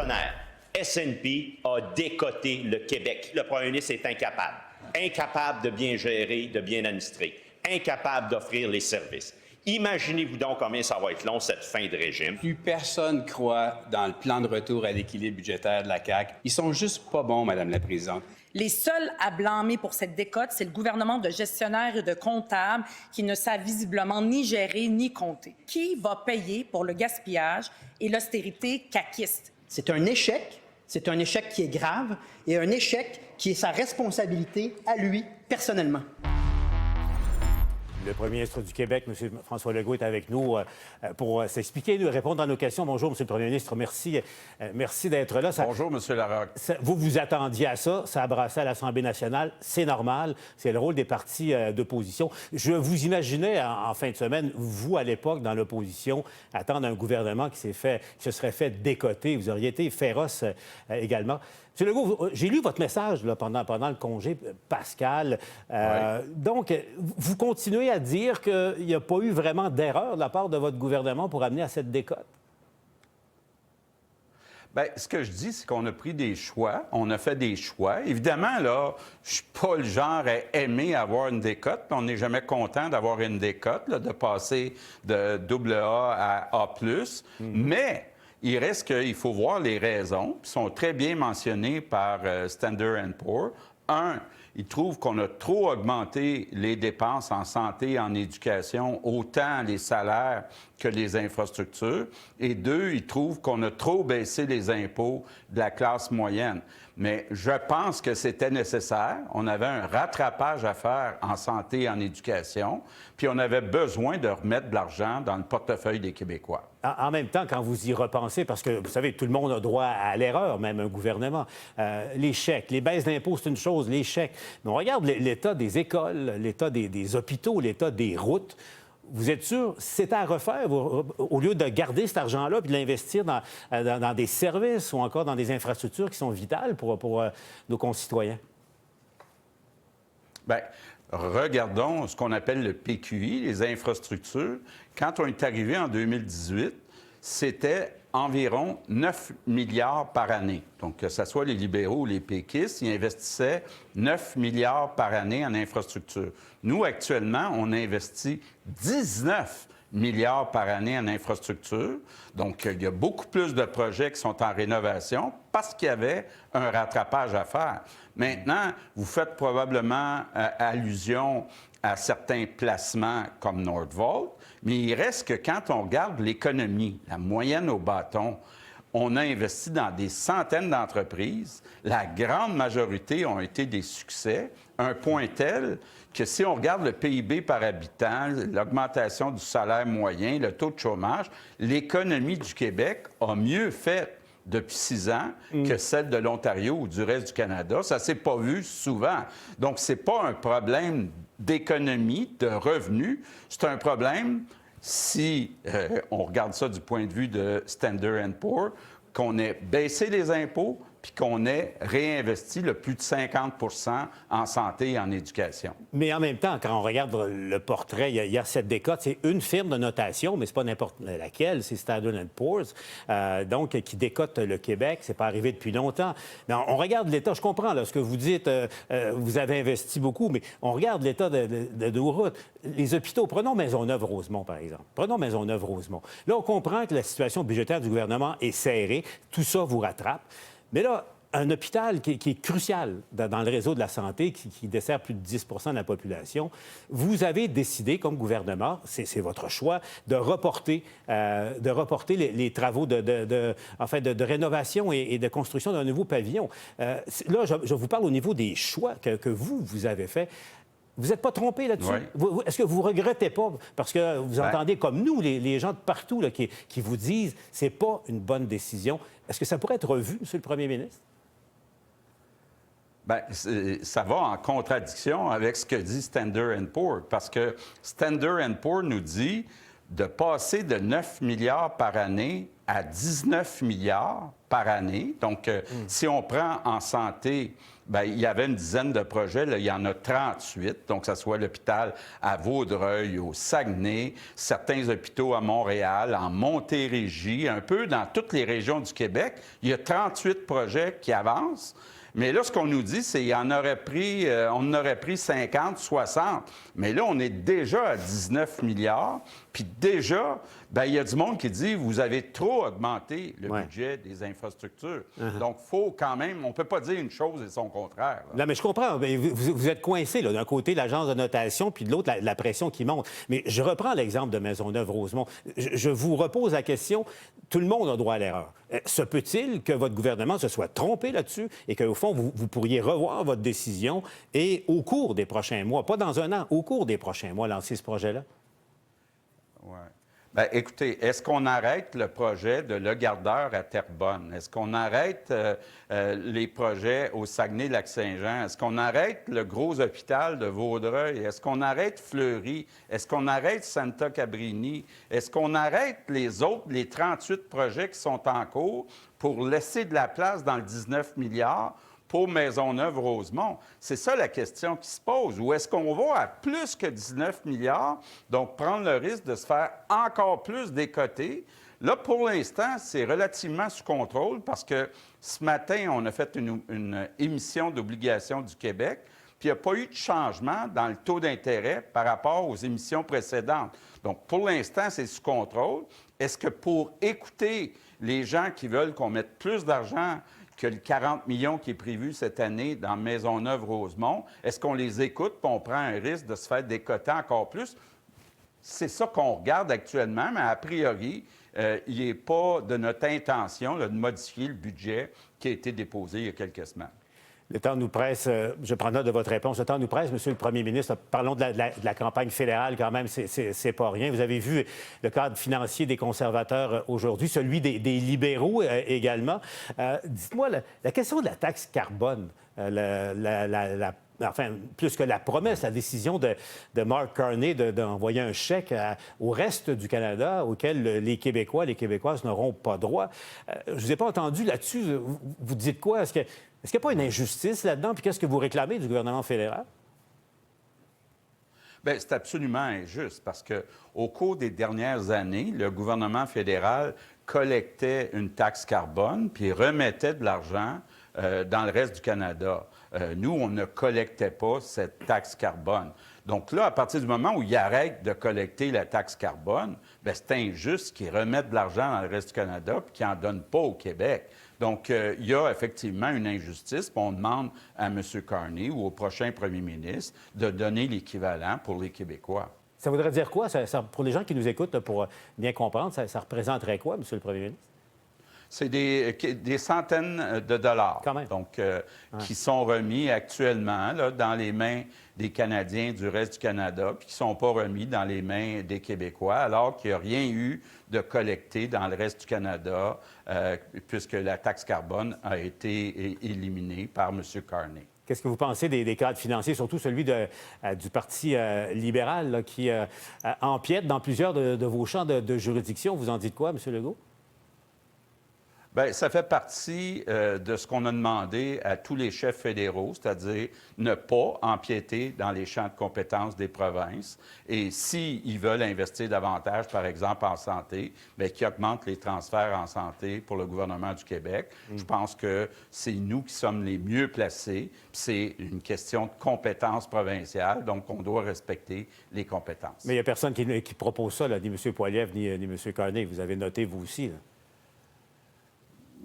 partenaires. S&P a décoté le Québec. Le premier ministre est incapable. Incapable de bien gérer, de bien administrer. Incapable d'offrir les services. Imaginez-vous donc combien ça va être long, cette fin de régime. Plus personne croit dans le plan de retour à l'équilibre budgétaire de la CAQ. Ils sont juste pas bons, Madame la Présidente. Les seuls à blâmer pour cette décote, c'est le gouvernement de gestionnaires et de comptables qui ne savent visiblement ni gérer ni compter. Qui va payer pour le gaspillage et l'austérité caquiste? C'est un échec qui est grave et un échec qui est sa responsabilité à lui, personnellement. Le premier ministre du Québec, M. François Legault, est avec nous pour s'expliquer, nous répondre à nos questions. Bonjour, M. le premier ministre. Merci d'être là. Bonjour, M. Larocque. Vous vous attendiez à ça. Ça a brassé à l'Assemblée nationale. C'est normal. C'est le rôle des partis d'opposition. Je vous imaginais, en fin de semaine, vous, à l'époque, dans l'opposition, attendre un gouvernement qui se serait fait décoter. Vous auriez été féroce également. M. Legault, j'ai lu votre message là, pendant le congé pascal. Oui. Donc, vous continuez à dire qu'il n'y a pas eu vraiment d'erreur de la part de votre gouvernement pour amener à cette décote? Bien, ce que je dis, c'est qu'on a pris des choix. On a fait des choix. Évidemment, là, je suis pas le genre à aimer avoir une décote. On n'est jamais content d'avoir une décote, là, de passer de AA à A+. Mais il reste qu'il faut voir les raisons, qui sont très bien mentionnées par Standard & Poor's. Un, ils trouvent qu'on a trop augmenté les dépenses en santé et en éducation, autant les salaires que les infrastructures. Et deux, ils trouvent qu'on a trop baissé les impôts de la classe moyenne. Mais je pense que c'était nécessaire. On avait un rattrapage à faire en santé et en éducation, puis on avait besoin de remettre de l'argent dans le portefeuille des Québécois. En même temps, quand vous y repensez, parce que, vous savez, tout le monde a droit à l'erreur, même un gouvernement, les chèques, les baisses d'impôts, c'est une chose, les chèques. Mais on regarde l'état des écoles, l'état des hôpitaux, l'état des routes. Vous êtes sûr, c'était à refaire, au lieu de garder cet argent-là puis de l'investir dans des services ou encore dans des infrastructures qui sont vitales pour nos concitoyens? Bien, regardons ce qu'on appelle le PQI, les infrastructures. Quand on est arrivé en 2018, c'était environ 9 milliards par année. Donc, que ce soit les libéraux ou les péquistes, ils investissaient 9 milliards par année en infrastructure. Nous, actuellement, on investit 19 milliards par année en infrastructure. Donc, il y a beaucoup plus de projets qui sont en rénovation parce qu'il y avait un rattrapage à faire. Maintenant, vous faites probablement allusion à certains placements comme Nordvolt, mais il reste que quand on regarde l'économie, la moyenne au bâton, on a investi dans des centaines d'entreprises. La grande majorité ont été des succès, un point tel que si on regarde le PIB par habitant, l'augmentation du salaire moyen, le taux de chômage, l'économie du Québec a mieux fait depuis 6 ans que celle de l'Ontario ou du reste du Canada. Ça ne s'est pas vu souvent. Donc, ce n'est pas un problème d'économie, de revenus. C'est un problème, si on regarde ça du point de vue de Standard & Poor's, qu'on ait baissé les impôts puis qu'on ait réinvesti le plus de 50 en santé et en éducation. Mais en même temps, quand on regarde le portrait, il y a cette décote. C'est une firme de notation, mais c'est pas n'importe laquelle, c'est Standard & Poor's, donc qui décote le Québec. C'est pas arrivé depuis longtemps. Mais on regarde l'État. Je comprends là, ce que vous dites. Vous avez investi beaucoup, mais on regarde l'État de nos routes. Les hôpitaux, prenons Maisonneuve-Rosemont, par exemple. Prenons Maisonneuve-Rosemont. Là, on comprend que la situation budgétaire du gouvernement est serrée. Tout ça vous rattrape. Mais là, un hôpital qui est crucial dans le réseau de la santé, qui dessert plus de 10 de la population, vous avez décidé, comme gouvernement, c'est votre choix, de reporter les travaux de rénovation et de construction d'un nouveau pavillon. Là, je vous parle au niveau des choix que vous avez faits. Vous n'êtes pas trompé là-dessus? Oui. Est-ce que vous ne regrettez pas? Parce que vous entendez comme nous, les gens de partout là, qui vous disent que ce n'est pas une bonne décision. Est-ce que ça pourrait être revu, M. le premier ministre? Bien, ça va en contradiction avec ce que dit Standard & Poor's, parce que Standard & Poor's nous dit de passer de 9 milliards par année à 19 milliards par année. Donc, si on prend en santé, bien, il y avait une dizaine de projets, là, il y en a 38, donc que ce soit l'hôpital à Vaudreuil, au Saguenay, certains hôpitaux à Montréal, en Montérégie, un peu dans toutes les régions du Québec. Il y a 38 projets qui avancent. Mais là, ce qu'on nous dit, c'est qu'on on en aurait pris 50, 60. Mais là, on est déjà à 19 milliards. Puis déjà, bien, il y a du monde qui dit, vous avez trop augmenté le budget des infrastructures. Donc, il faut quand même, on ne peut pas dire une chose et son contraire. Là. Non, mais je comprends. Vous êtes coincé, là, d'un côté, l'agence de notation, puis de l'autre, la pression qui monte. Mais je reprends l'exemple de Maisonneuve-Rosemont. Je vous repose la question. Tout le monde a droit à l'erreur. Se peut-il que votre gouvernement se soit trompé là-dessus et qu'au fond, vous pourriez revoir votre décision et, au cours des prochains mois, pas dans un an, au cours des prochains mois, lancer ce projet-là? Oui. Bien, écoutez, est-ce qu'on arrête le projet de Le Gardeur à Terrebonne? Est-ce qu'on arrête les projets au Saguenay-Lac-Saint-Jean? Est-ce qu'on arrête le gros hôpital de Vaudreuil? Est-ce qu'on arrête Fleury? Est-ce qu'on arrête Santa Cabrini? Est-ce qu'on arrête les autres, les 38 projets qui sont en cours pour laisser de la place dans le 19 milliards pour Maisonneuve-Rosemont? C'est ça la question qui se pose. Ou est-ce qu'on va à plus que 19 milliards, donc prendre le risque de se faire encore plus décoter? Là, pour l'instant, c'est relativement sous contrôle parce que ce matin, on a fait une émission d'obligations du Québec, puis il n'y a pas eu de changement dans le taux d'intérêt par rapport aux émissions précédentes. Donc, pour l'instant, c'est sous contrôle. Est-ce que pour écouter les gens qui veulent qu'on mette plus d'argent que le 40 millions qui est prévu cette année dans Maisonneuve-Rosemont, est-ce qu'on les écoute et on prend un risque de se faire décoter encore plus? C'est ça qu'on regarde actuellement, mais a priori, il n'est pas de notre intention là, de modifier le budget qui a été déposé il y a quelques semaines. Le temps nous presse. Je prends note de votre réponse. Le temps nous presse, Monsieur le Premier ministre. Parlons de la campagne fédérale quand même. C'est pas rien. Vous avez vu le cadre financier des conservateurs aujourd'hui, celui des libéraux également. Dites-moi, la question de la taxe carbone, enfin, plus que la promesse, la décision de Mark Carney d'envoyer un chèque au reste du Canada auquel les Québécois, les Québécoises n'auront pas droit. Je ne vous ai pas entendu là-dessus. Vous dites quoi? Est-ce qu'il n'y a pas une injustice là-dedans? Puis qu'est-ce que vous réclamez du gouvernement fédéral? Bien, c'est absolument injuste parce qu'au cours des dernières années, le gouvernement fédéral collectait une taxe carbone puis remettait de l'argent dans le reste du Canada. Nous, on ne collectait pas cette taxe carbone. Donc là, à partir du moment où ils arrêtent de collecter la taxe carbone, bien, c'est injuste qu'ils remettent de l'argent dans le reste du Canada puis qu'ils n'en donnent pas au Québec. Donc, il y a effectivement une injustice. Puis on demande à M. Carney ou au prochain premier ministre de donner l'équivalent pour les Québécois. Ça voudrait dire quoi? Pour les gens qui nous écoutent, pour bien comprendre, ça représenterait quoi, M. le Premier ministre? C'est des centaines de dollars, quand même. Donc, qui sont remis actuellement là, dans les mains des Canadiens du reste du Canada, puis qui ne sont pas remis dans les mains des Québécois, alors qu'il n'y a rien eu de collecté dans le reste du Canada, puisque la taxe carbone a été éliminée par M. Carney. Qu'est-ce que vous pensez des cadres financiers, surtout celui du Parti libéral, là, qui empiète dans plusieurs de vos champs de juridiction? Vous en dites quoi, M. Legault? Bien, ça fait partie de ce qu'on a demandé à tous les chefs fédéraux, c'est-à-dire ne pas empiéter dans les champs de compétences des provinces. Et s'ils veulent investir davantage, par exemple, en santé, bien, qu'ils augmentent les transferts en santé pour le gouvernement du Québec. Je pense que c'est nous qui sommes les mieux placés. Puis c'est une question de compétences provinciales, donc on doit respecter les compétences. Mais il n'y a personne qui propose ça, là, ni M. Poilievre, ni M. Carney. Vous avez noté, vous aussi, là.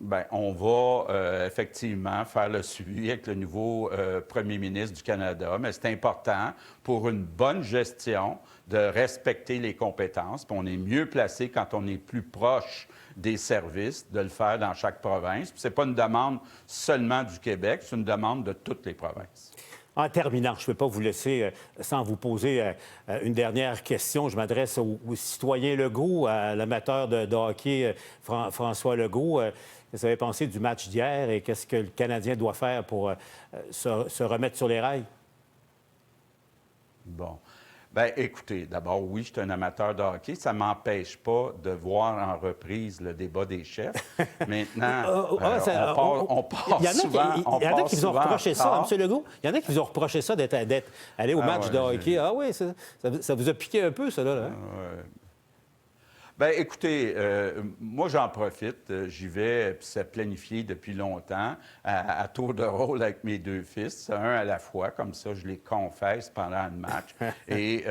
Bien, on va effectivement faire le suivi avec le nouveau premier ministre du Canada, mais c'est important pour une bonne gestion de respecter les compétences. Puis on est mieux placé quand on est plus proche des services de le faire dans chaque province. Puis c'est pas une demande seulement du Québec, c'est une demande de toutes les provinces. En terminant, je ne peux pas vous laisser sans vous poser une dernière question. Je m'adresse au citoyen Legault, à l'amateur de hockey François Legault. Qu'est-ce que vous avez pensé du match d'hier et qu'est-ce que le Canadien doit faire pour se remettre sur les rails? Bon. Bien, écoutez, d'abord, oui, je suis un amateur de hockey. Ça ne m'empêche pas de voir en reprise le débat des chefs. Maintenant, on part souvent. Il y en a qui vous ont reproché ça, hein, M. Legault. Il y en a qui vous ont reproché ça d'être allé au match de hockey. Ah oui, ça vous a piqué un peu, ça, là. Hein? Bien, écoutez, moi, j'en profite. J'y vais, puis c'est planifié depuis longtemps, à tour de rôle avec mes 2 fils, un à la fois. Comme ça, je les confesse pendant le match. Et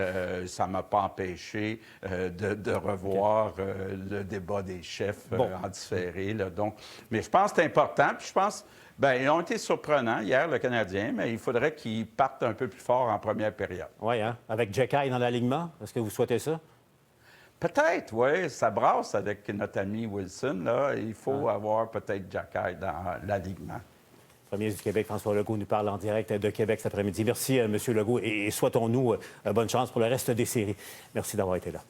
ça ne m'a pas empêché de revoir le débat des chefs en différé. Là. Donc, mais je pense que c'est important. Puis je pense... Bien, ils ont été surprenants hier, le Canadien, mais il faudrait qu'ils partent un peu plus fort en première période. Oui, hein? Avec Jekyll dans l'alignement. Est-ce que vous souhaitez ça? Peut-être, oui. Ça brasse avec notre ami Wilson. Là. Il faut avoir peut-être Jekyll dans l'alignement. Le premier du Québec, François Legault, nous parle en direct de Québec cet après-midi. Merci, M. Legault, et souhaitons-nous bonne chance pour le reste des séries. Merci d'avoir été là.